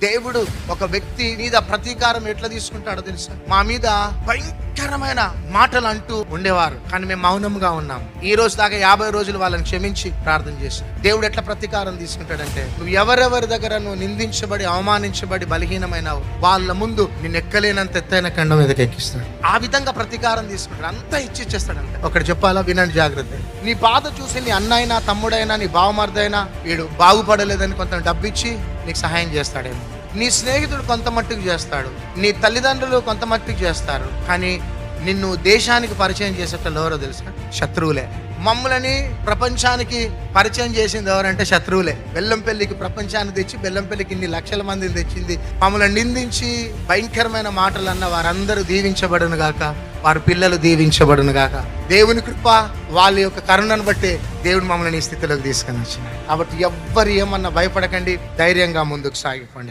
దేవుడు ఒక వ్యక్తి మీద ప్రతీకారం ఎట్లా తీసుకుంటాడో తెలుసా? మా మీద భయంకరమైన మాటలు అంటూ ఉండేవారు, కానీ మేము మౌనంగా ఉన్నాం. ఈ రోజు దాకా 50 రోజులు వాళ్ళని క్షమించి ప్రార్థన చేశాం. దేవుడు ఎట్లా ప్రతీకారం తీసుకుంటాడంటే, నువ్వు ఎవరెవరి దగ్గర నువ్వు నిందించబడి అవమానించబడి బలహీనమైనావు, వాళ్ళ ముందు నిన్ను ఎక్కలేనంత ఎత్తైన కండం మీదకి ఎక్కిస్తాడు. ఆ విధంగా ప్రతీకారం తీసుకుంటాడు, అంతా ఇచ్చేస్తాడంటే. ఒకటి చెప్పాలా, వినండి జాగ్రత్త. నీ బాధ చూసి నీ అన్నైనా తమ్ముడైనా నీ బావమర్దైనా వీడు బాగుపడలేదని కొంత డబ్బు ఇచ్చి నీకు సహాయం చేస్తాడేమో. నీ స్నేహితుడు కొంత మట్టుకు చేస్తాడు, నీ తల్లిదండ్రులు కొంత మట్టుకు చేస్తారు, కానీ నిన్ను దేశానికి పరిచయం చేసేటప్పుడు ఎవరో తెలుసా? శత్రువులే. మమ్ములని ప్రపంచానికి పరిచయం చేసింది ఎవరంటే శత్రువులే. బెల్లంపల్లికి ప్రపంచాన్ని తెచ్చి బెల్లంపల్లికి ఇన్ని లక్షల మందిని తెచ్చింది. మమ్మల్ని నిందించి భయంకరమైన మాటలు అన్న వారందరూ దీవించబడును గాక, వారి పిల్లలు దీవించబడును గాక. దేవుని కృప, వాళ్ళ యొక్క కరుణను బట్టి దేవుడు మమ్మల్ని ఈ స్థితిలోకి తీసుకొని వచ్చినాడు. కాబట్టి ఎవ్వరు ఏమన్నా భయపడకండి, ధైర్యంగా ముందుకు సాగిపోండి.